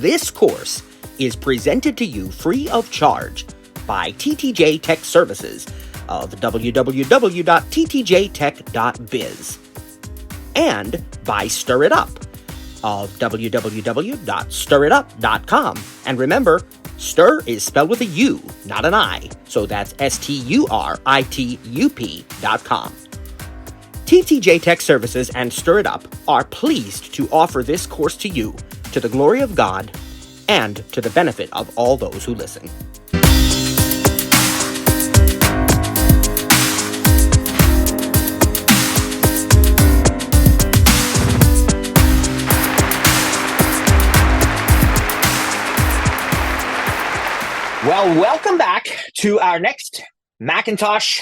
This course is presented to you free of charge by TTJ Tech Services of www.ttjtech.biz and by Stir It Up of www.stiritup.com. And remember, stir is spelled with a U, not an I, so that's STURITUP.com. TTJ Tech Services and Stir It Up are pleased to offer this course to you, to the glory of God, and to the benefit of all those who listen. Well, welcome back to our next Macintosh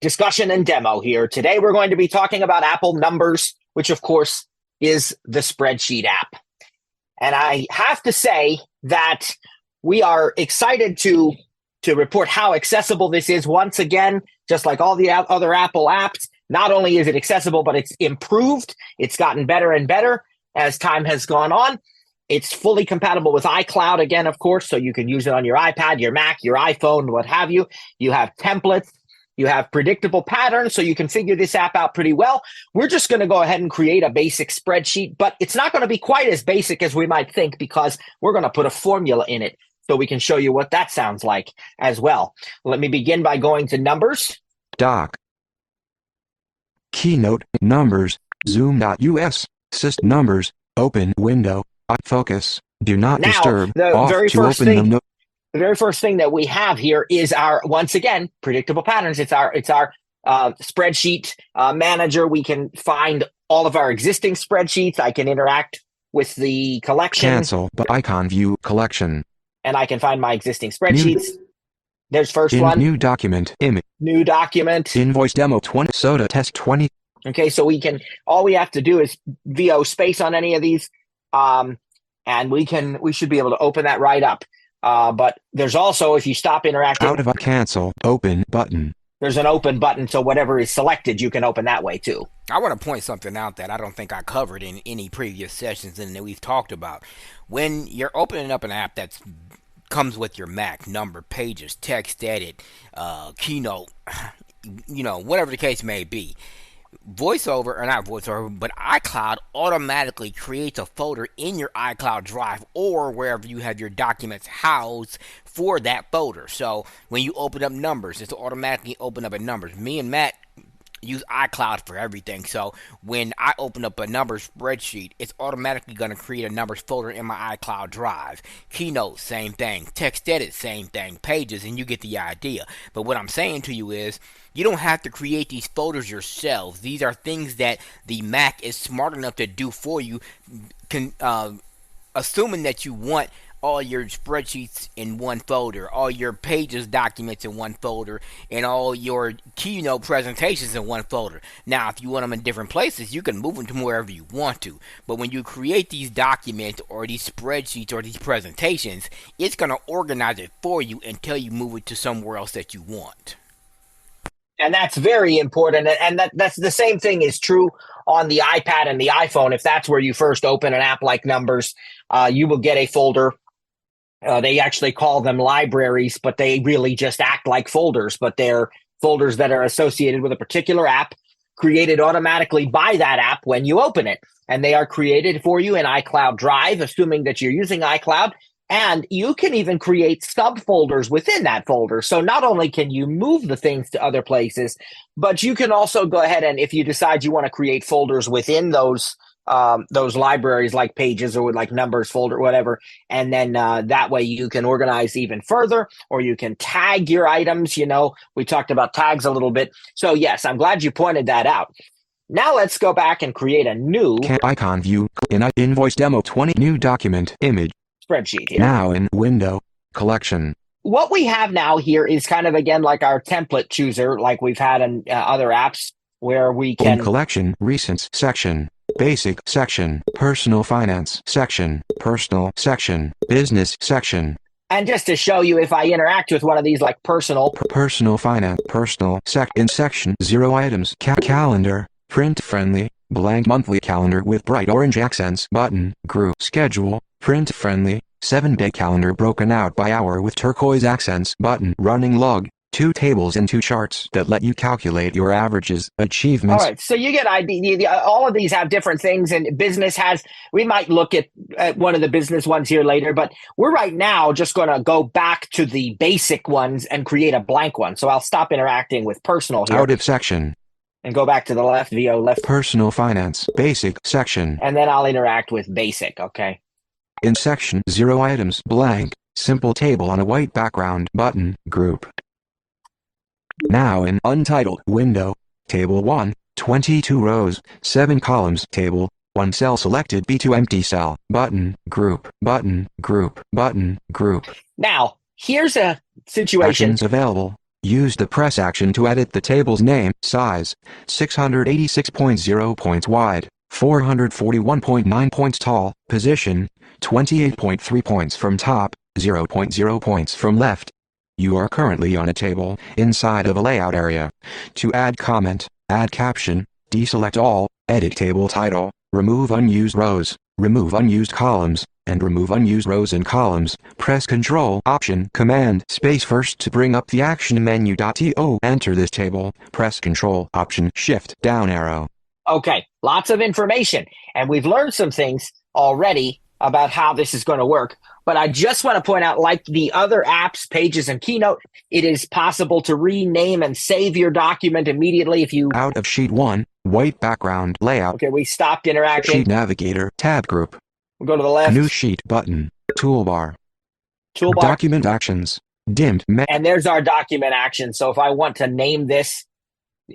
discussion and demo here. Today we're going to be talking about Apple Numbers, which of course is the spreadsheet app. And I have to say that we are excited to report how accessible this is. Once again, just like all the other Apple apps, not only is it accessible, but it's improved. It's gotten better and better as time has gone on. It's fully compatible with iCloud again, of course, so you can use it on your iPad, your Mac, your iPhone, what have you. You have templates. You have predictable patterns, so you can figure this app out pretty well. We're just going to go ahead and create a basic spreadsheet, but it's not going to be quite as basic as we might think because we're going to put a formula in it so we can show you what that sounds like as well. Let me begin by going to Numbers. Doc. Keynote, Numbers, Zoom.us, Syst Numbers, Open Window, Focus, Do Not Disturb, Off to Open them. The very first thing that we have here is our, once again, predictable patterns. It's our spreadsheet manager. We can find all of our existing spreadsheets. I can interact with the collection. Cancel, but icon view collection. And I can find my existing spreadsheets. There's first one. New document, image. New document. Invoice demo 20, soda test 20. Okay, so all we have to do is VO space on any of these. And we should be able to open that right up. But there's also, if you stop interacting, out of a cancel, open button. There's an open button, so whatever is selected, you can open that way too. I want to point something out that I don't think I covered in any previous sessions and that we've talked about. When you're opening up an app that comes with your Mac, number, pages, text edit, keynote, whatever the case may be, VoiceOver, or not VoiceOver, but iCloud automatically creates a folder in your iCloud drive or wherever you have your documents housed for that folder. So when you open up Numbers, it's automatically open up in Numbers. Me and Matt use iCloud for everything. So when I open up a Numbers spreadsheet, it's automatically going to create a Numbers folder in my iCloud drive. Keynote, same thing. Text edit, same thing. Pages, and you get the idea. But what I'm saying to you is, you don't have to create these folders yourselves. These are things that the Mac is smart enough to do for you, assuming that you want all your spreadsheets in one folder, all your pages documents in one folder, and all your keynote presentations in one folder. Now, if you want them in different places, you can move them to wherever you want to. But when you create these documents or these spreadsheets or these presentations, it's going to organize it for you until you move it to somewhere else that you want. And that's very important. And that's the same thing is true on the iPad and the iPhone. If that's where you first open an app like Numbers, you will get a folder. They actually call them libraries, but they really just act like folders. But they're folders that are associated with a particular app, created automatically by that app when you open it. And they are created for you in iCloud Drive, assuming that you're using iCloud. And you can even create subfolders within that folder. So not only can you move the things to other places, but you can also go ahead and if you decide you want to create folders within those libraries like Pages or like Numbers folder, whatever, and then that way you can organize even further, or you can tag your items. We talked about tags a little bit. So yes, I'm glad you pointed that out. Now let's go back and create a new icon view in Invoice demo 20 new document image. Spreadsheet here. Now in window collection. What we have now here is kind of again like our template chooser, like we've had in other apps, where we can collection, recents section, basic section, personal finance section, personal section, business section. And just to show you, if I interact with one of these, like personal finance, personal in section 0 items, calendar, print friendly, blank monthly calendar with bright orange accents button, group schedule, print friendly, 7-day calendar broken out by hour with turquoise accents button. Running log. 2 tables and 2 charts that let you calculate your averages, achievements. All right, so you get idea. All of these have different things, and business has. We might look at one of the business ones here later, but we're right now just going to go back to the basic ones and create a blank one. So I'll stop interacting with personal here. Out of section. And go back to the left, VO left. Personal finance, basic section. And then I'll interact with basic, okay? In section 0 items, blank, simple table on a white background button, group. Now in untitled window, table 1, 22 rows, 7 columns, table, 1 cell selected, B2 empty cell, button, group, button, group, button, group. Now, here's a situation. Actions available. Use the press action to edit the table's name, size, 686.0 points wide, 441.9 points tall, position, 28.3 points from top, 0.0 points from left. You are currently on a table, inside of a layout area. To add comment, add caption, deselect all, edit table title, remove unused rows, remove unused columns, and remove unused rows and columns, press Ctrl, Option, Command, Space first to bring up the action menu. To enter this table, press Ctrl, Option, Shift, down arrow. Okay, lots of information, and we've learned some things already about how this is going to work. But I just want to point out, like the other apps, Pages and Keynote, it is possible to rename and save your document immediately if you... Out of sheet 1, white background layout. Okay, we stopped interacting. Sheet navigator, tab group. We'll go to the left. New sheet button, toolbar. Toolbar. Document actions, dimmed. And there's our document action. So if I want to name this,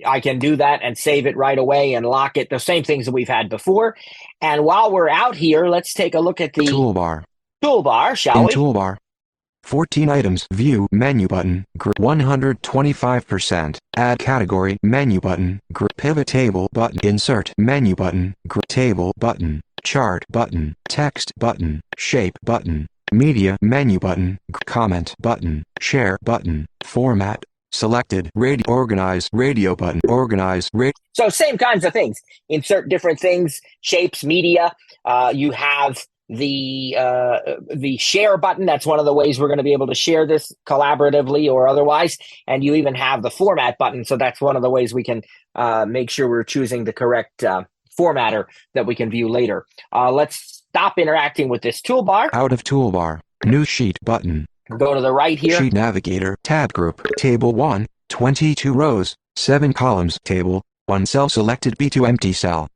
I can do that and save it right away and lock it. The same things that we've had before. And while we're out here, let's take a look at the toolbar. Toolbar, shall we? Toolbar. 14 items. View menu button. Group 125%. Add category menu button. Group pivot table button. Insert menu button. Group table button. Chart button. Text button. Shape button. Media menu button. Comment button. Share button. Format. Selected. Radio. Organize. Radio button. Organize. So same kinds of things. Insert different things. Shapes. Media. You have the share button. That's one of the ways we're going to be able to share this collaboratively or otherwise. And you even have the format button. So that's one of the ways we can make sure we're choosing the correct formatter that we can view later. Let's stop interacting with this toolbar. Out of toolbar. New sheet button. Go to the right here. Sheet navigator, tab group, table 1, 22 rows, 7 columns, table, 1 cell selected, B2 empty cell.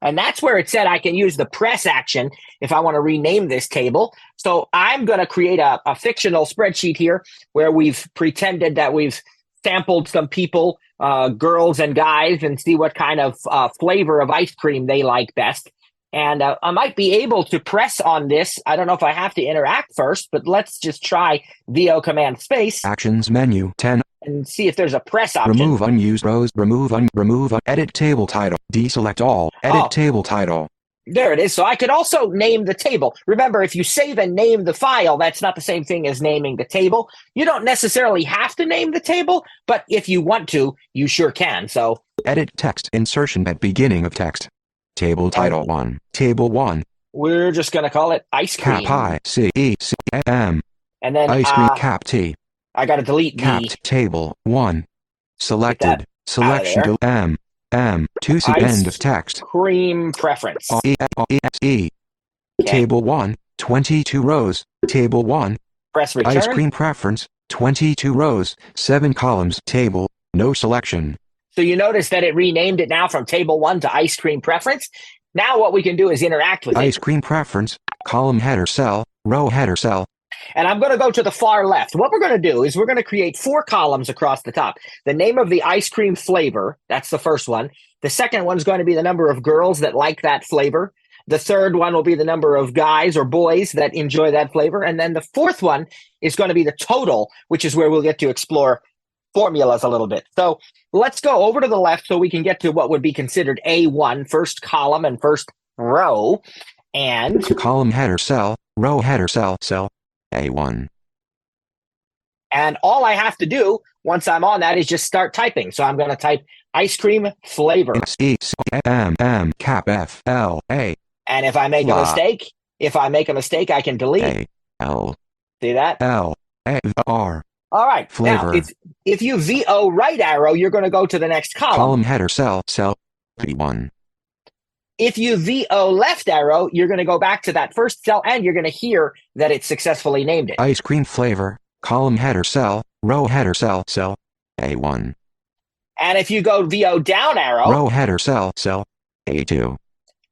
And that's where it said I can use the press action if I want to rename this table. So I'm going to create a fictional spreadsheet here where we've pretended that we've sampled some people, girls and guys, and see what kind of flavor of ice cream they like best. And I might be able to press on this. I don't know if I have to interact first, but let's just try VO command space. Actions menu 10. And see if there's a press option. Remove unused rows. Remove edit table title. Deselect all. Edit table title. There it is. So I could also name the table. Remember, if you save and name the file, that's not the same thing as naming the table. You don't necessarily have to name the table, but if you want to, you sure can. So edit text insertion at beginning of text. Table title 1. Table 1. We're just going to call it ice cream. Cap I C E C M. And then ice cream cap T. I got to delete capped table 1. Selected. Selection to M. To see end of text. Cream preference. Okay. Table 1. 22 rows. Table 1. Press return. Ice cream preference. 22 rows. 7 columns. Table. No selection. So you notice that it renamed it now from table 1 to ice cream preference. Now what we can do is interact with ice cream preference. Column header cell. Row header cell. And I'm going to go to the far left. What we're going to do is we're going to create 4 columns across the top. The name of the ice cream flavor, that's the first one. The second one is going to be the number of girls that like that flavor. The third one will be the number of guys or boys that enjoy that flavor. And then the fourth one is going to be the total, which is where we'll get to explore formulas a little bit. So let's go over to the left so we can get to what would be considered A1, first column and first row. And column header cell, row header cell, A1. And all I have to do once I'm on that is just start typing. So I'm going to type ice cream flavor. C-M-M cap F-L-A. And if I make a mistake, If I make a mistake, I can delete. A L See that? L A R. All right. Flavor. Now, if you VO right arrow, you're going to go to the next Column header cell P1. If you VO left arrow, you're going to go back to that first cell and you're going to hear that it successfully named it. Ice cream flavor, column header cell, row header cell A1. And if you go VO down arrow, Row header cell A2.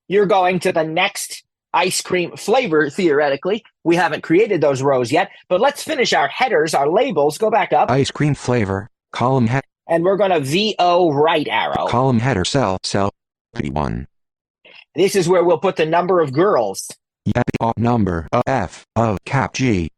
you're going to the next ice cream flavor, theoretically. We haven't created those rows yet, but let's finish our headers, our labels. Go back up. Ice cream flavor, column header. And we're going to VO right arrow. Column header cell P1. This is where we'll put the number of girls. Number F of cap G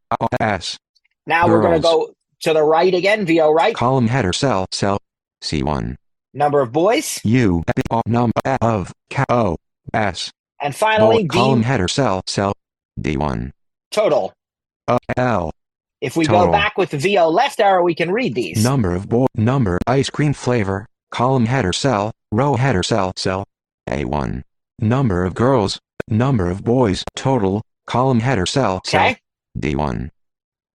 S. Now we're going to go to the right again, VO right. Column header cell C1. Number of boys. U number of cap O S. And finally, column header cell D1. Total. L. If we Total. go back with the VO left arrow, we can read these. Number of number ice cream flavor, column header cell, row header cell A1. Number of girls, number of boys, total, column header cell D1.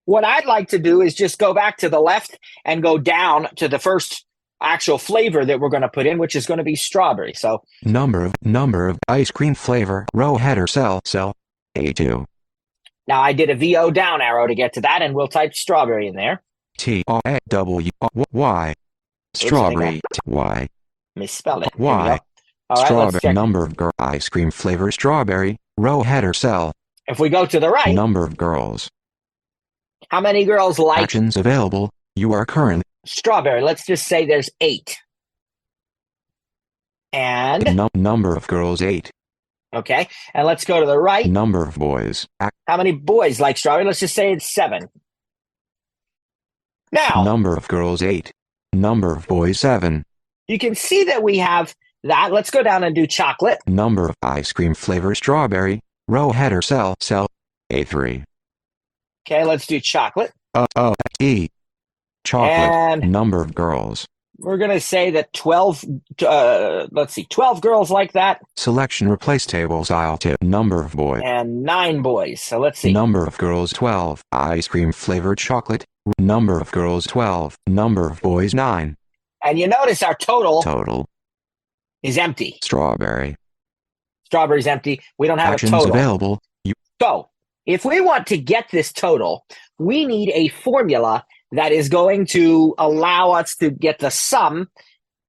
What I'd like to do is just go back to the left and go down to the first actual flavor that we're going to put in, which is going to be strawberry. So number of ice cream flavor, row header cell A2. Now I did a VO down arrow to get to that, and we'll type strawberry in there. T-R-A-W-Y. Strawberry. Y. Misspelled it. Y. All right, strawberry. Number of girl ice cream flavor strawberry, row header cell. If we go to the right. Number of girls. How many girls like actions available? You are currently strawberry. Let's just say there's 8. And number of girls 8. Okay, and let's go to the right. Number of boys. How many boys like strawberry? Let's just say it's 7. Now, number of girls 8. Number of boys 7. You can see that we have that. Let's go down and do chocolate. Number of ice cream flavor strawberry, row header cell A3. Okay, let's do chocolate. E. Chocolate. And number of girls. We're going to say that 12, 12 girls like that. Selection replace tables aisle 2. Number of boys. And 9 boys. So let's see. Number of girls 12. Ice cream flavored chocolate. Number of girls 12. Number of boys 9. And you notice our total is empty. Strawberry. Strawberry's empty. We don't have actions a total. Available. So if we want to get this total, we need a formula that is going to allow us to get the sum.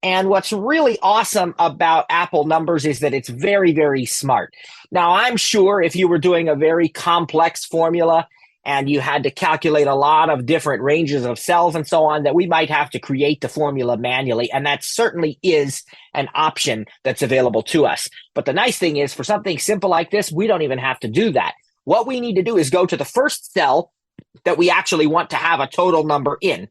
And what's really awesome about Apple numbers is that it's very, very smart. Now, I'm sure if you were doing a very complex formula and you had to calculate a lot of different ranges of cells and so on, that we might have to create the formula manually. And that certainly is an option that's available to us. But the nice thing is, for something simple like this, we don't even have to do that. What we need to do is go to the first cell that we actually want to have a total number in.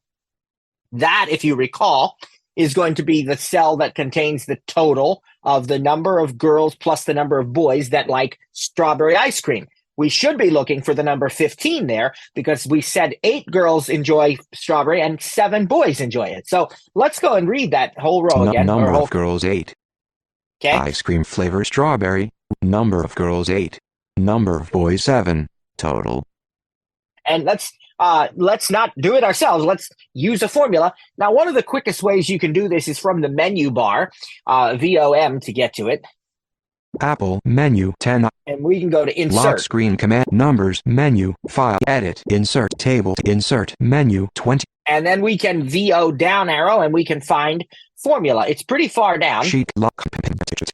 That, if you recall, is going to be the cell that contains the total of the number of girls plus the number of boys that like strawberry ice cream. We should be looking for the number 15 there because we said 8 girls enjoy strawberry and 7 boys enjoy it. So let's go and read that whole row again. Number of girls 8. Okay. Ice cream flavor strawberry. Number of girls 8. Number of boys 7. Total. And let's not do it ourselves. Let's use a formula. Now, one of the quickest ways you can do this is from the menu bar, VOM to get to it. Apple menu 10. And we can go to insert. Lock screen command numbers menu file edit insert table insert menu 20. And then we can VO down arrow and we can find formula. It's pretty far down. Sheet lock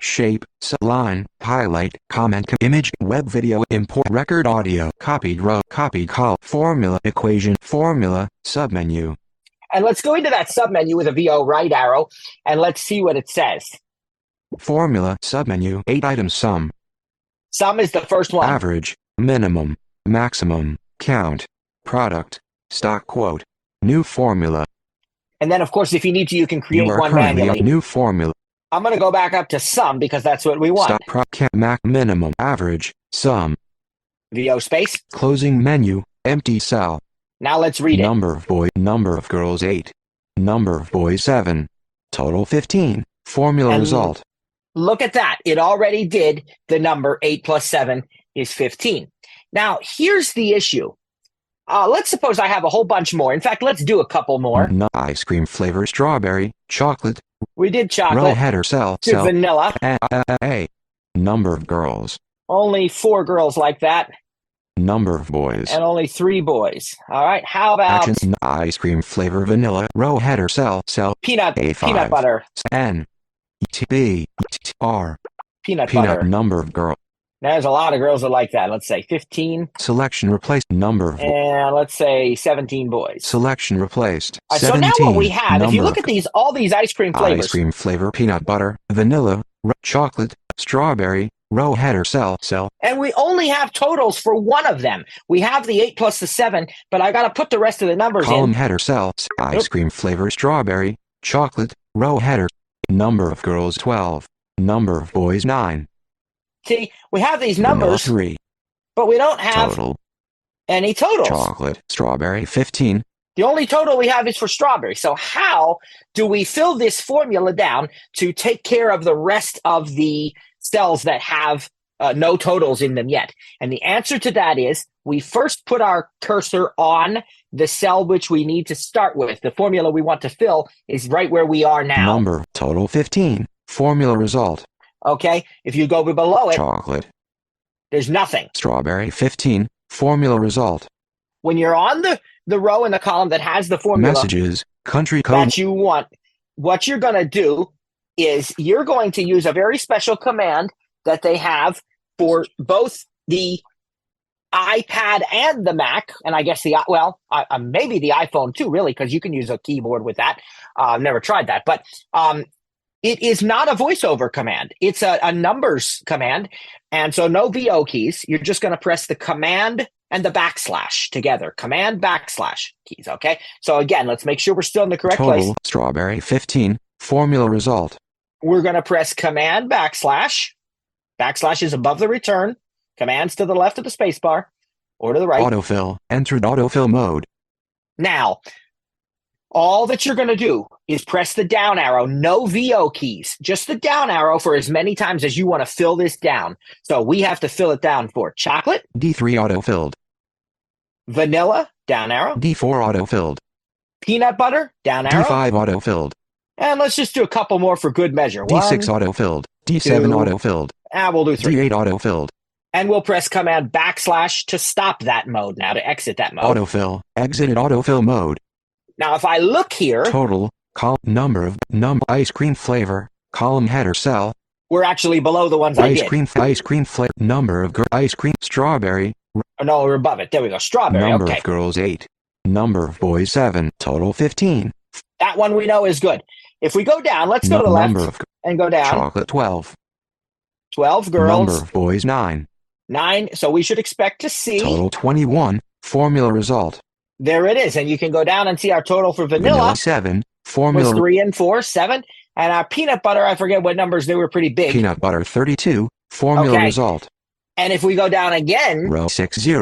shape line highlight comment image web video import record audio copied row copied call formula equation formula submenu. And let's go into that submenu with a VO right arrow and let's see what it says. Formula submenu 8 items sum. Sum is the first one. Average, minimum, maximum, count, product, stock quote, new formula. And then, of course, if you need to, you can create You are one currently manually. a new formula. I'm going to go back up to sum because that's what we want. Stop max minimum average sum. VO space. Closing menu empty cell. Now let's read Number of boys, number of girls 8. Number of boys 7. Total 15. Formula And result. Look at that. It already did the number 8 plus 7 is 15. Now, here's the issue. Let's suppose I have a whole bunch more. In fact, let's do a couple more. Ice cream flavor strawberry, chocolate. We did chocolate. Row header cell. Vanilla. A. Number of girls. Only 4 girls like that. Number of boys. And only 3 boys. All right. How about Action, ice cream flavor vanilla. Row header cell. peanut A5. peanut butter. N. T B. R. Peanut Peanut butter. number of girls. There's a lot of girls that like that. Let's say 15. Selection replaced. Number of And let's say 17 boys. Selection replaced. So now what we have, if you look at all these ice cream flavors. Ice cream flavor peanut butter, vanilla, chocolate, strawberry, row header cell. And we only have totals for one of them. We have the 8 plus the 7, but I got to put the rest of the numbers column in. Header cell. Ice cream flavor strawberry, chocolate, row header. Number of girls 12. Number of boys 9. See, we have these Vanilla numbers, 3. but we don't have Total. any totals. Chocolate, strawberry 15. The only total we have is for strawberry. So how do we fill this formula down to take care of the rest of the cells that have no totals in them yet? And the answer to that is we first put our cursor on the cell which we need to start with. The formula we want to fill is right where we are now. Number, total 15. Formula result. Okay, if you go below it, Chocolate, there's nothing. strawberry 15. Formula result. When you're on the row in the column that has the formula Messages, country code. that you want, what you're going to do is you're going to use a very special command that they have for both the iPad and the Mac, and I guess maybe the iPhone too, really, because you can use a keyboard with that. I've never tried that, but it is not a voiceover command. It's a numbers command, and so no VO keys. You're just going to press the command and the backslash together. Command backslash keys, okay? So again, let's make sure we're still in the correct Total, place. strawberry 15. Formula result. We're going to press command backslash. Backslash is above the return. Command's to the left of the spacebar or to the right. Autofill. Entered autofill mode. Now, all that you're going to do is press the down arrow, no VO keys, just the down arrow for as many times as you want to fill this down. So we have to fill it down for chocolate. D3 autofilled. Vanilla, down arrow. D4 autofilled. Peanut butter, down arrow. D5 autofilled. And let's just do a couple more for good measure. D6 autofilled. D7 2, autofilled. We'll do 3. D8 autofilled. And we'll press command backslash to stop that mode now, to exit that mode. Autofill. Exited autofill mode. Now, if I look here, Total. Number of ice cream flavor. Column header cell. we're actually below the ones I Ice did. cream flavor. Number of ice cream strawberry. Oh, no, we're above it. There we go. Strawberry. Number Okay. of girls 8. Number of boys 7. Total 15. That one we know is good. If we go down, let's go to the left Number of and go down. chocolate 12. 12 girls. Number of boys 9. 9. So we should expect to see. Total 21. Formula result. There it is. And you can go down and see our total for vanilla 7. was Formula 3 and 4, 7. And our peanut butter, I forget what numbers, they were pretty big. peanut butter 32. Formula Okay. result. And if we go down again, Row 60.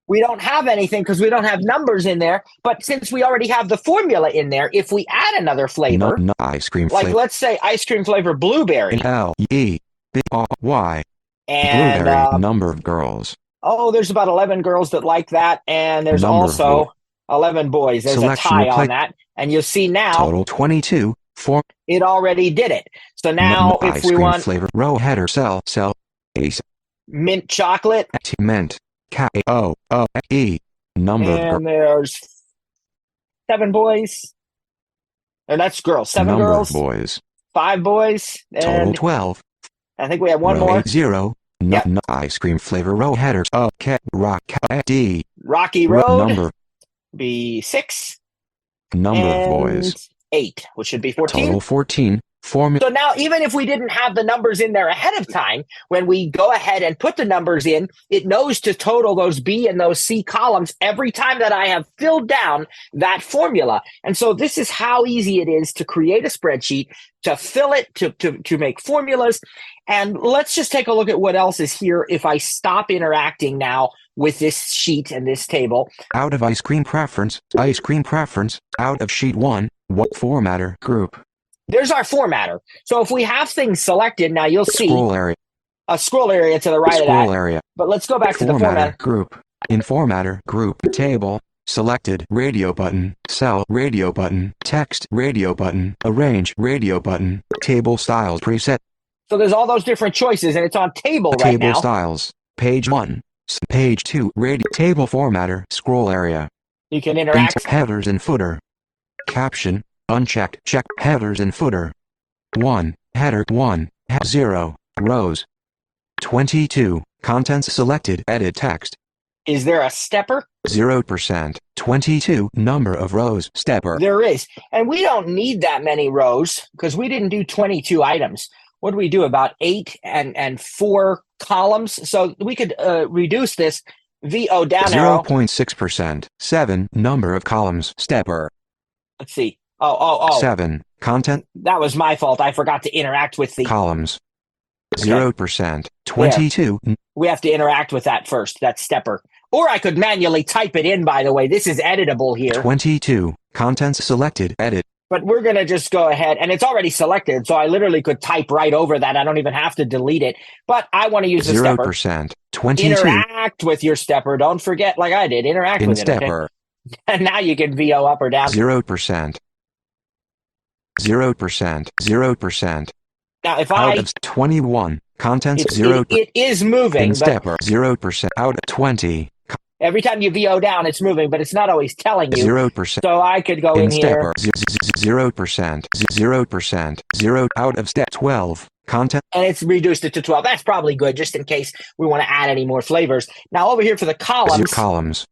we don't have anything because we don't have numbers in there. But since we already have the formula in there, if we add another flavor, Ice cream like flavor. let's say ice cream flavor blueberry, L-E-B-R-Y. and Blueberry. Number of girls. there's about 11 girls that like that, and there's Number of also 11 boys. There's Selection a tie on replace- that, and you'll see now Total 22. it already did it. So now if ice we cream want flavor. Row header cell. Ace. mint chocolate, Mint. K-O-O-E. Number of girls. and there's 7 boys, and that's girls. 7 Number girls, of boys. 5 boys, Total and 12. I think we have one Row more. 80. Yep. Ice cream flavor. Row headers. Okay. Rock. D. Rocky Road Number. be 6. Number of and boys. 8, which should be 14. Total 14. Formula. So now, even if we didn't have the numbers in there ahead of time, when we go ahead and put the numbers in, it knows to total those B and those C columns every time that I have filled down that formula. And so this is how easy it is to create a spreadsheet, to fill it, to make formulas. And let's just take a look at what else is here if I stop interacting now with this sheet and this table. Out of ice cream preference. Ice cream preference. Out of sheet 1. What formatter? Group. There's our formatter. So if we have things selected, now you'll see Scroll area. A scroll area to the right of Scroll that. area. But let's go back to the Formatter. format. Group. In formatter. Group. Table. Selected. Radio button. Cell. Radio button. Text. Radio button. Arrange. Radio button. Table styles preset. So there's all those different choices, and it's on table right Table now. styles. Page 1. Page 2. Radio. Table formatter. Scroll area. You can interact. Headers and footer. Caption. Unchecked. Check. Headers and footer. 1. Header. 1. 0. Rows. 22. Contents selected. Edit text. Is there a stepper? 0%. 22. Number of rows. Stepper. There is. And we don't need that many rows because we didn't do 22 items. What do we do? About 8 and 4 columns. So we could reduce this VO down arrow. 0.6%. 7. Number of columns. Stepper. Let's see. Oh. 7. Content. That was my fault. I forgot to interact with the Columns. 0%. 22. We have to interact with that first. That stepper. Or I could manually type it in, by the way. This is editable here. 22. Contents selected. Edit. But we're going to just go ahead, and it's already selected, so I literally could type right over that. I don't even have to delete it. But I want to use the stepper. 0%. 22. Interact with your stepper. Don't forget, like I did, interact In with stepper. it. Okay? And now you can VO up or down. 0%. 0%. 0%. Now, if Out I... of 21. Contents 0. It is moving. In But stepper. 0%. Out of 20. every time you VO down, it's moving, but it's not always telling you. 0%. So I could go in here. Stepper. 0%. 0%. 0. Out of step 12. Content. And it's reduced it to 12. That's probably good, just in case we want to add any more flavors. Now, over here for the columns. Columns.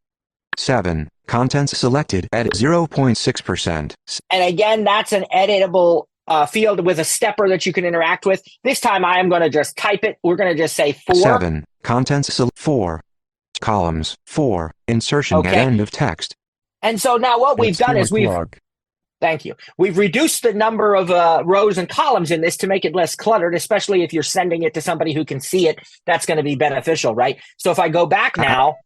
7. Contents selected. Edit 0.6%. And again, that's an editable field with a stepper that you can interact with. This time I am going to just type it. We're going to just say 4. 7. Contents 4. Columns. 4. Insertion Okay. at end of text. And so now what we've done is thank you. We've reduced the number of rows and columns in this to make it less cluttered, especially if you're sending it to somebody who can see it. That's going to be beneficial, right? So if I go back now,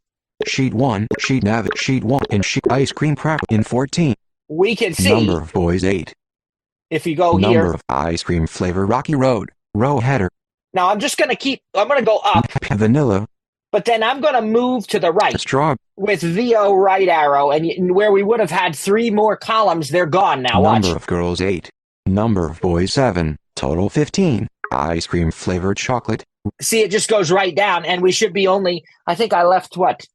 Sheet 1. Sheet nav. Sheet 1. And sheet ice cream crack in 14. we can see Number of boys 8. if you go Number here. of ice cream flavor Rocky Road. Row header. Now I'm just going to I'm going to go up, Vanilla. but then I'm going to move to the right Straw. with VO right arrow. And where we would have had 3 more columns, they're gone now. Watch. Number of girls 8. Number of boys 7. Total 15. Ice cream flavored chocolate. See, it just goes right down, and we should be only, I think I left what?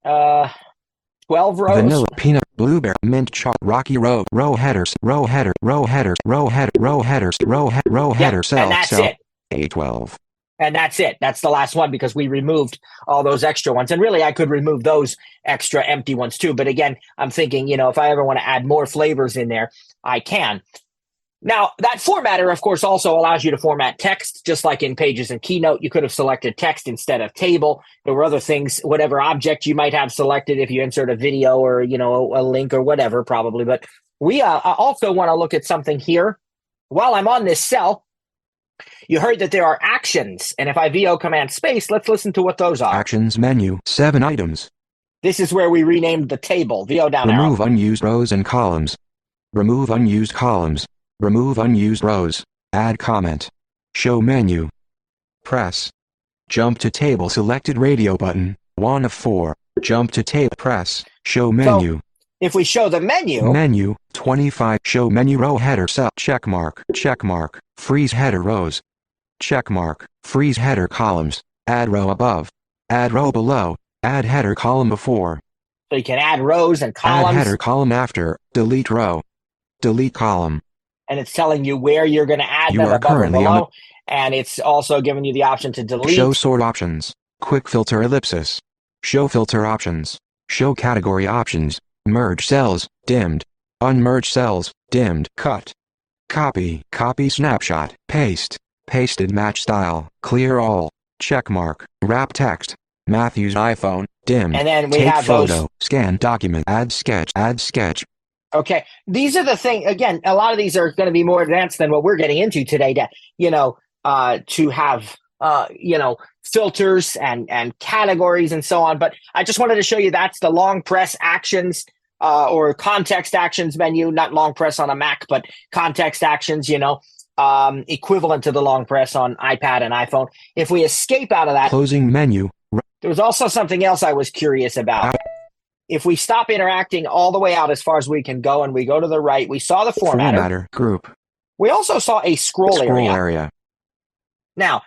12 rows? Vanilla, peanut, blueberry, mint, chocolate, Rocky Road, row headers, row header, row headers, row header, row headers, row header, cell, and that's cell, it. A12. And that's it. That's the last one because we removed all those extra ones. And really, I could remove those extra empty ones too. But again, I'm thinking, if I ever want to add more flavors in there, I can. Now, that formatter, of course, also allows you to format text, just like in Pages and Keynote. You could have selected text instead of table. There were other things, whatever object you might have selected if you insert a video or, a link or whatever, probably. But we also want to look at something here. While I'm on this cell, you heard that there are actions. And if I VO Command Space, let's listen to what those are. Actions menu, 7 items. This is where we renamed the table. VO down arrow. Remove unused rows and columns. Remove unused columns. Remove unused rows. Add comment. Show menu. Press. Jump to table selected radio button. 1 of 4. Jump to table. Press. Show menu. So, if we show the menu. Menu. 25. Show menu row header cell. Checkmark. Checkmark. Freeze header rows. Checkmark. Freeze header columns. Add row above. Add row below. Add header column before. So you can add rows and columns. Add header column after. Delete row. Delete column. And it's telling you where you're going to add You them are above and currently below. And it's also giving you the option to delete. Show sort options. Quick filter ellipsis. Show filter options. Show category options. Merge cells. Dimmed. Unmerge cells. Dimmed. Cut. Copy. Copy snapshot. Paste. Pasted match style. Clear all. Checkmark. Wrap text. Matthew's iPhone. Dimmed. And then we Take have photo. those. Scan document. Add sketch. Add sketch. Okay. These are the thing. Again, a lot of these are going to be more advanced than what we're getting into today to have, filters and categories and so on. But I just wanted to show you that's the long press actions or context actions menu, not long press on a Mac, but context actions, equivalent to the long press on iPad and iPhone. If we escape out of that, Closing menu. there was also something else I was curious about. If we stop interacting all the way out as far as we can go and we go to the right, we saw the formatter. Group. We also saw a scroll area. Now,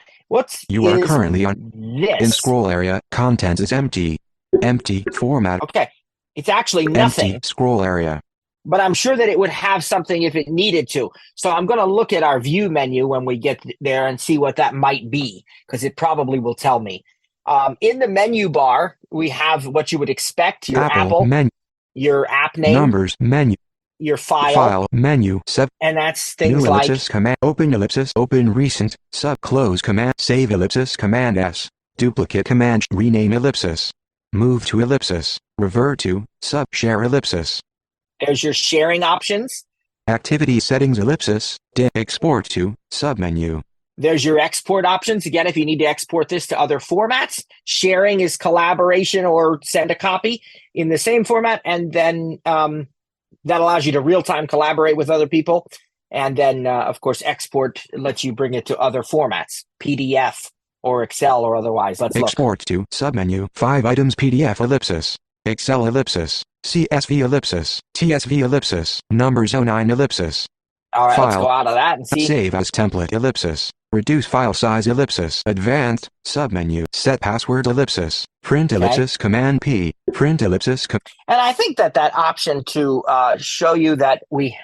You are currently this? In scroll area, content is empty. Empty format. Okay. It's actually nothing. Empty scroll area. But I'm sure that it would have something if it needed to. So I'm going to look at our view menu when we get there and see what that might be, because it probably will tell me. In the menu bar, we have what you would expect: your Apple menu, your app name, numbers menu, your file menu, and that's things new like ellipsis, command, open recent, close command, save ellipsis, command S, duplicate command, rename ellipsis, move to ellipsis, revert to, share ellipsis. There's your sharing options. Activity settings ellipsis, export to, submenu. There's your export options. Again, if you need to export this to other formats, sharing is collaboration or send a copy in the same format. And then that allows you to real-time collaborate with other people. And then, of course, export lets you bring it to other formats, PDF or Excel or otherwise. Let's export to submenu, 5 items PDF ellipsis, Excel ellipsis, CSV ellipsis, TSV ellipsis, numbers 09 ellipsis. All right, let's go out of that and see. Save as template ellipsis. Reduce file size ellipsis. Advanced submenu. Set password ellipsis. Print ellipsis command P. Print ellipsis. And I think that option to show you that we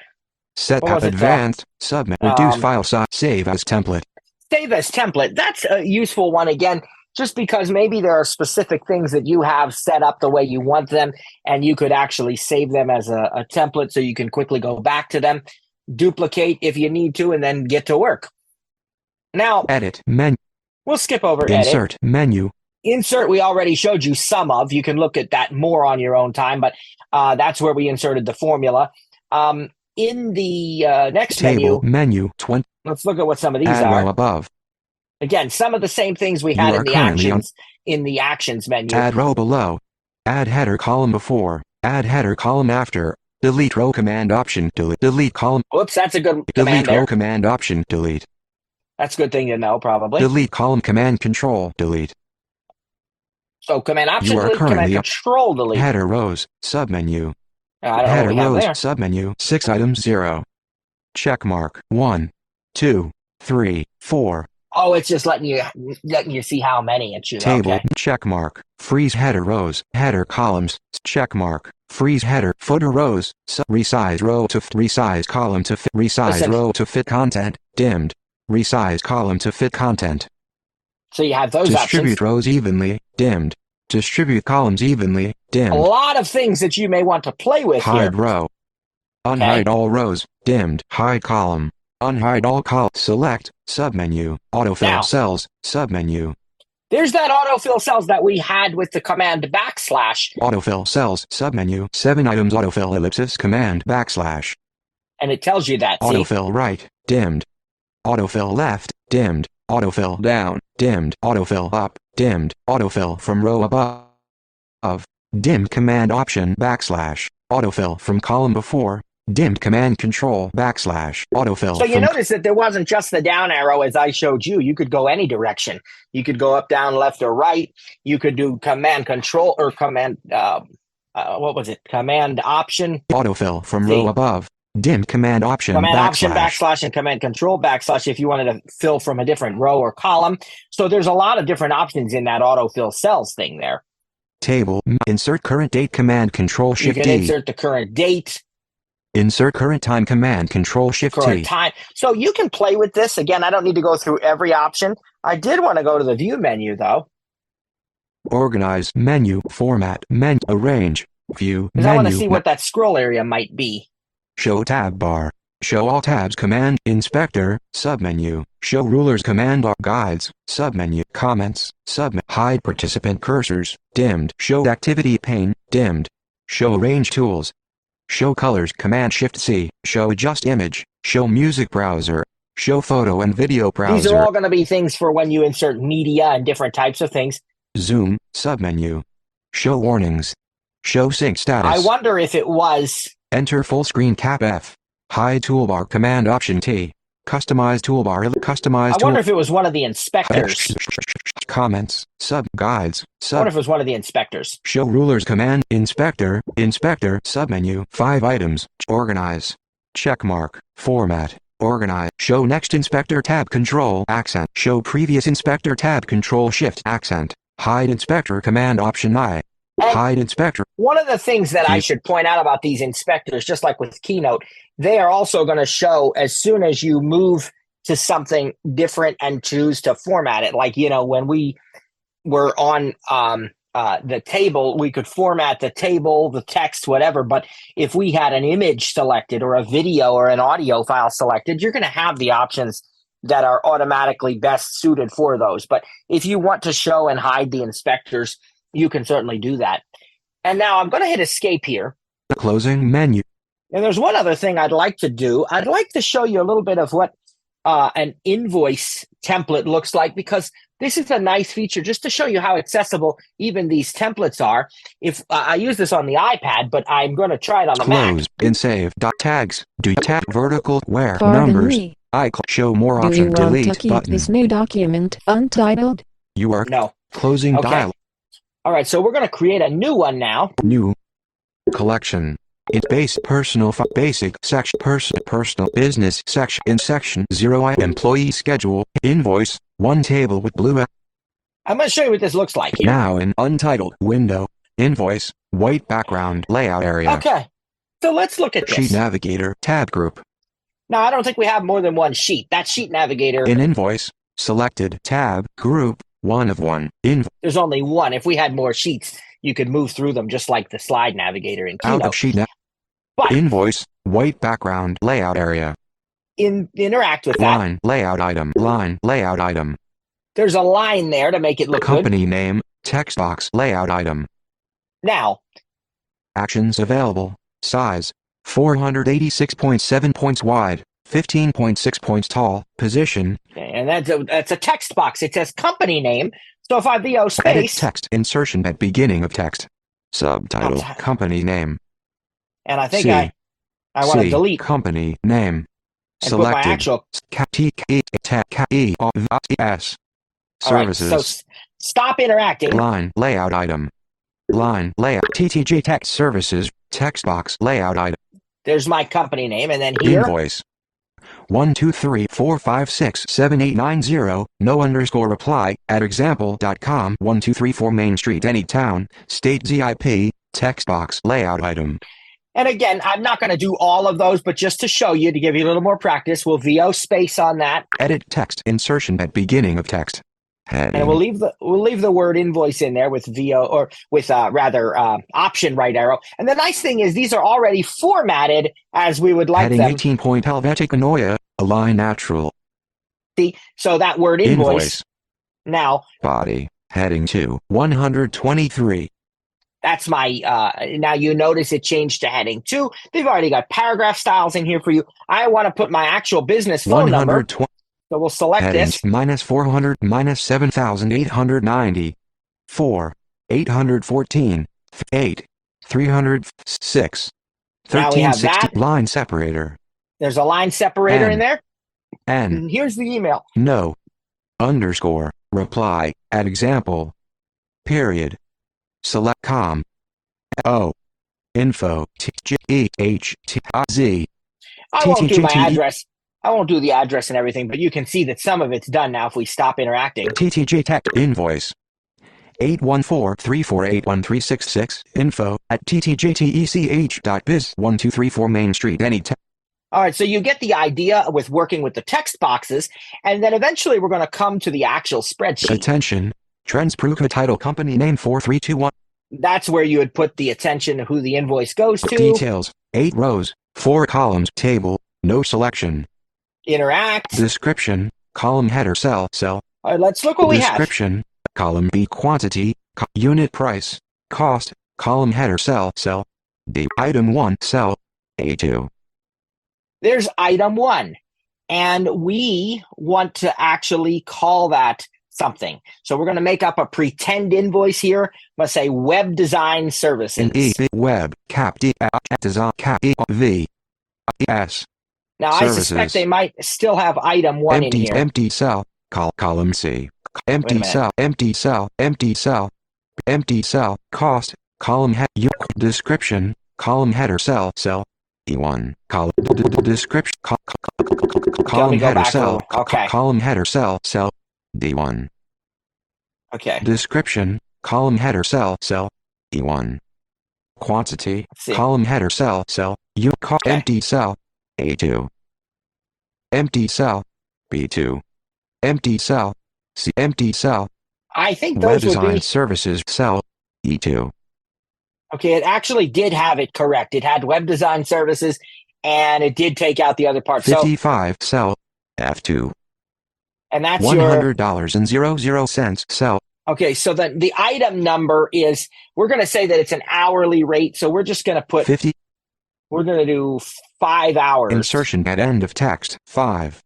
set advanced submenu. Reduce file size. Save as template. Save as template. That's a useful one again, just because maybe there are specific things that you have set up the way you want them, and you could actually save them as a template so you can quickly go back to them, duplicate if you need to, and then get to work. Now, edit menu. We'll skip over insert edit. Menu. Insert, we already showed you some of. You can look at that more on your own time, but that's where we inserted the formula. In the next menu 20. Let's look at what some of these add are. row above. Again, some of the same things we had in the actions menu. Add row below. Add header column before. Add header column after. Delete row command option. Delete column. Whoops, that's a good command. Delete row command option. Delete. That's a good thing to know, probably. Delete column command control. Delete. So command option delete, command control delete. Header rows, submenu. Header rows, submenu, 6 items 0. Check mark, 1, 2, 3, 4. Oh, it's just letting you see how many it should. Table, check mark, freeze header rows, header columns, check mark, freeze header, footer rows, resize row to resize column to fit, resize row to fit content, dimmed. Resize column to fit content. So you have those Distribute rows evenly, dimmed. Distribute columns evenly, dimmed. A lot of things that you may want to play with Hide row. Unhide all rows, dimmed. Hide column. Unhide all columns. Select, submenu. Autofill cells, submenu. There's that autofill cells that we had with the command \. Autofill cells, submenu. 7 items autofill ellipsis command \. And it tells you that, autofill right, dimmed. Autofill left, dimmed. Autofill down, dimmed. Autofill up, dimmed. Autofill from row above. Dimmed command option \. Autofill from column before. Dimmed command control \. Autofill. So you notice that there wasn't just the down arrow as I showed you. You could go any direction. You could go up, down, left, or right. You could do command control or command, what was it? Command option. Autofill from row above. Dim command option option \/ and command control \/ if you wanted to fill from a different row or column. So there's a lot of different options in that autofill cells thing there. Table, insert current date command control shift You can insert the current date. Insert current time command control shift current time. So you can play with this. Again, I don't need to go through every option. I did want to go to the view menu though. Organize menu, format, menu, arrange, view, menu. I want to see what that scroll area might be. Show tab bar. Show all tabs command. Inspector, submenu. Show rulers command. Guides, submenu. Comments, hide participant cursors, dimmed. Show activity pane, dimmed. Show range tools. Show colors command shift C. Show adjust image. Show music browser. Show photo and video browser. These are all going to be things for when you insert media and different types of things. Zoom, submenu. Show warnings. Show sync status. I wonder if it was... Enter full screen cap F. Hide toolbar command option T. Customize toolbar. Customize I wonder if it was one of the inspectors. Comments. Sub guides. I wonder if it was one of the inspectors. Show rulers command. Inspector. Inspector. Submenu. 5 items. Organize. Checkmark. Format. Organize. Show next inspector tab control accent. Show previous inspector tab control shift accent. Hide inspector command option I. Hide inspector. One of the things that I should point out about these inspectors, just like with Keynote, they are also going to show as soon as you move to something different and choose to format it. Like, you know, when we were on the table, we could format the table, the text, whatever. But if we had an image selected or a video or an audio file selected, you're going to have the options that are automatically best suited for those. But if you want to show and hide the inspectors, you can certainly do that. And now I'm going to hit escape here. Closing menu. And there's one other thing I'd like to do. I'd like to show you a little bit of what an invoice template looks like, because this is a nice feature just to show you how accessible even these templates are. If I use this on the iPad, but I'm going to try it on the Mac. Close in save. Tags. Do tag vertical where Pardon numbers. me. Show more Do you option. want Delete to keep button. this new document untitled? You are No. closing Okay. dialog. All right, so we're going to create a new one now. New collection. In base personal basic section personal business section in section 0 employee schedule invoice 1 table with blue. I'm going to show you what this looks like here. Now in untitled window invoice white background layout area. Okay, so let's look at this. Sheet navigator tab group. Now, I don't think we have more than one sheet. That sheet navigator, In invoice selected tab group 1 of 1. there's only one. If we had more sheets, you could move through them just like the slide navigator in Out Keynote. of sheet But invoice white background layout area. interact with that. Line layout item. There's a line there to make it look good. Company name text box layout item. Now, Actions available. Size 486.7 points wide, 15.6 points tall. Position and that's a text box. It says company name. So if I VO edit space, text insertion at beginning of text. Subtitle Subtitle. company name. and I think C. I want to C, delete company name. and put my Selected. actual. S. All right, Services. so stop interacting. Line layout item. Line layout TTJ text services text box layout item. There's my company name, and then here, Invoice 12345678890 no underscore reply at example.com 1234 Main Street any town state ZIP text box layout item. and again, I'm not going to do all of those, but just to show you, to give you a little more practice, we'll VO space on that, Edit text insertion at beginning of text. Heading. and we'll leave the word invoice in there with VO or with option right arrow. And the nice thing is these are already formatted as we would like Heading them. 18 point Helvetic Anoia align natural. See, so that word invoice. Now Body heading 2 123. that's my. Now you notice it changed to heading 2. They've already got paragraph styles in here for you. I want to put my actual business phone number, 120 so we'll select heading this. minus 400 minus 7,890 4 814 8 306 Now we have 1360 that. line separator. There's a line separator in there. N And here's the email. no underscore reply at example period select com o info t j e h t z I won't do my TTJ address. I won't do the address and everything, but you can see that some of it's done now if we stop interacting. TTJ Tech invoice 814-348-1366 info at ttjtech.biz 1234 Main Street any time. All right, so you get the idea with working with the text boxes, and then eventually we're going to come to the actual spreadsheet. Attention trends Pruka title company name 4321 That's where you would put the attention to who the invoice goes to. details 8 rows 4 columns table no selection Interact. description column header cell All right, let's look what we have. description column B quantity unit price cost column header cell D item 1 cell A2. There's item 1, and we want to actually call that something. So we're going to make up a pretend invoice here. I'm going to say web design services. In E web cap D design cap E V S Now, I suspect they might still have item 1 in here. Empty cell. Column C. Empty minute. cell. Empty cell. Empty cell. Empty cell. Cost. Column head. Description. Column header cell. Cell. E1. Column description. Column header cell. Okay. Column header cell. Cell. D1. Okay. Description. Column header cell. Cell. E1. Quantity. Column header cell. Cell. Empty cell. A2. Empty cell. B2. Empty cell. C. Empty cell. I think Web those would design be services cell. E2. okay. It actually did have it correct. It had web design services, and it did take out the other part. 55 cell. F2. And that's $100.00 cell. Okay, so the item number is, we're going to say that it's an hourly rate, so we're just going to put 50. We're going to do 5 hours. Insertion at end of text 5.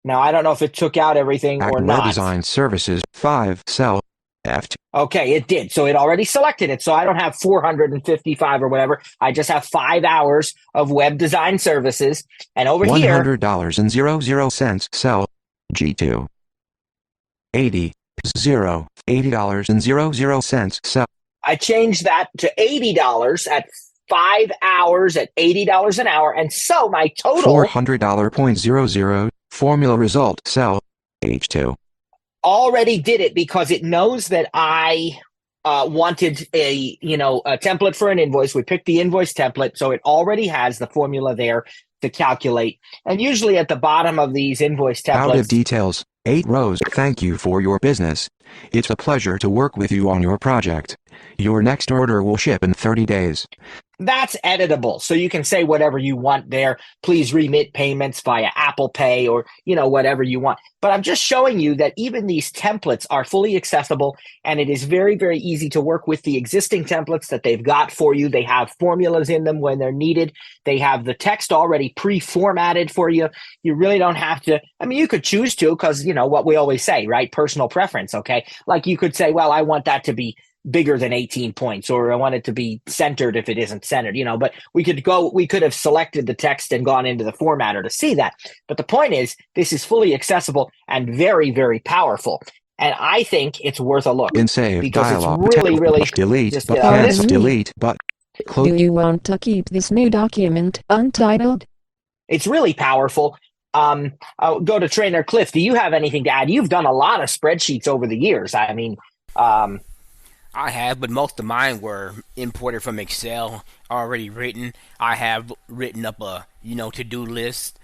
Now, I don't know if it took out everything or not. Web design services 5 cell. F2. Okay, it did. So it already selected it. So I don't have 455 or whatever. I just have 5 hours of web design services. And over here, $100.00 cell. G2. 80. $80.00 cell. I changed that to $80 at 5 hours at $80 an hour. And so my total $400.00 formula result cell. H2. already did it because it knows that I wanted a template for an invoice. We picked the invoice template, so it already has the formula there to calculate. And usually at the bottom of these invoice templates, Out of details, 8 rows. Thank you for your business. It's a pleasure to work with you on your project. Your next order will ship in 30 days. that's editable. So you can say whatever you want there. Please remit payments via Apple Pay or, whatever you want. But I'm just showing you that even these templates are fully accessible, and it is very, very easy to work with the existing templates that they've got for you. They have formulas in them when they're needed. They have the text already pre-formatted for you. You really don't have to. I mean, you could choose to, because, what we always say, right? Personal preference, okay? Like you could say, well, I want that to be bigger than 18 points, or I want it to be centered if it isn't centered, but we could have selected the text and gone into the formatter to see that. But the point is, this is fully accessible and very, very powerful. And I think it's worth a look. In save because dialog. it's really, really Delete. just, But this- delete. But close. Do you want to keep this new document untitled? it's really powerful. I'll go to Trainer Cliff. Do you have anything to add? You've done a lot of spreadsheets over the years. I mean, I have, but most of mine were imported from Excel, already written. I have written up a, to-do list.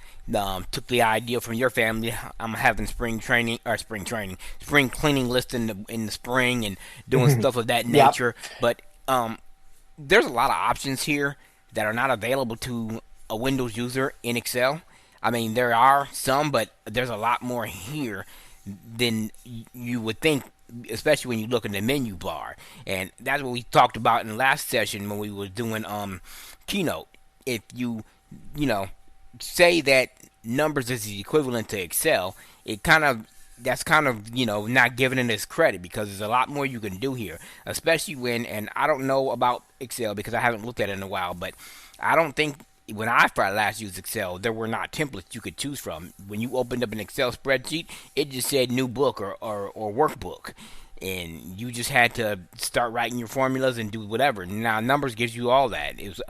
Took the idea from your family. I'm having spring cleaning list in the spring and doing stuff of that nature. But there's a lot of options here that are not available to a Windows user in Excel. I mean, there are some, but there's a lot more here than you would think, especially when you look in the menu bar. And that's what we talked about in the last session when we were doing Keynote. If you say that numbers is the equivalent to Excel, that's kind of not giving it its credit, because there's a lot more you can do here, especially when, and I don't know about Excel because I haven't looked at it in a while, but I don't think when I last used Excel, there were not templates you could choose from. When you opened up an Excel spreadsheet, it just said new book or workbook. And you just had to start writing your formulas and do whatever. Now, Numbers gives you all that. It was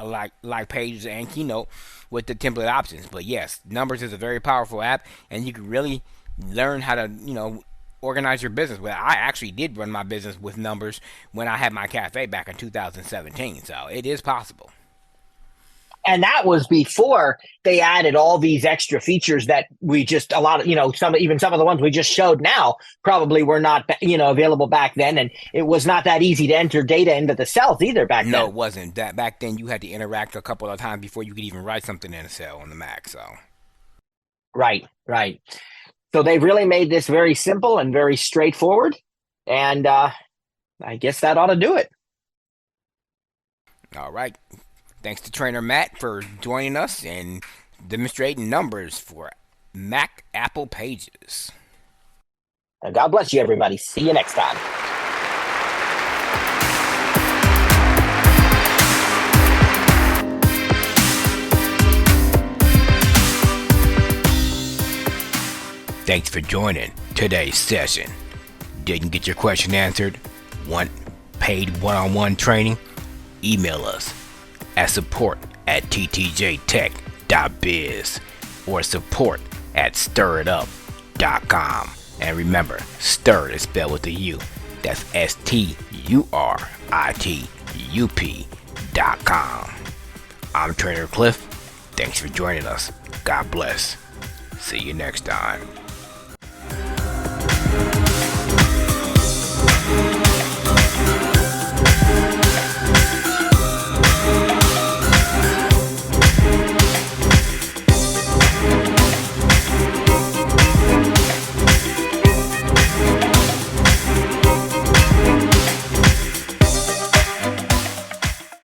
like Pages and Keynote with the template options. But yes, Numbers is a very powerful app, and you can really learn how to, organize your business. Well, I actually did run my business with Numbers when I had my cafe back in 2017. So it is possible. And that was before they added all these extra features that we just, some of the ones we just showed now probably were not, available back then. And it was not that easy to enter data into the cells either back then. No, it wasn't. Back then you had to interact a couple of times before you could even write something in a cell on the Mac. So. Right. So they've really made this very simple and very straightforward. And I guess that ought to do it. All right. Thanks to Trainer Matt for joining us and demonstrating Numbers for Mac Apple Pages. And God bless you, everybody. See you next time. Thanks for joining today's session. Didn't get your question answered? Want paid one-on-one training? Email us at support@ttjtech.biz or support@stiritup.com. And remember, stir is spelled with a U. That's STURITUP.com. I'm Trainer Cliff. Thanks for joining us. God bless. See you next time.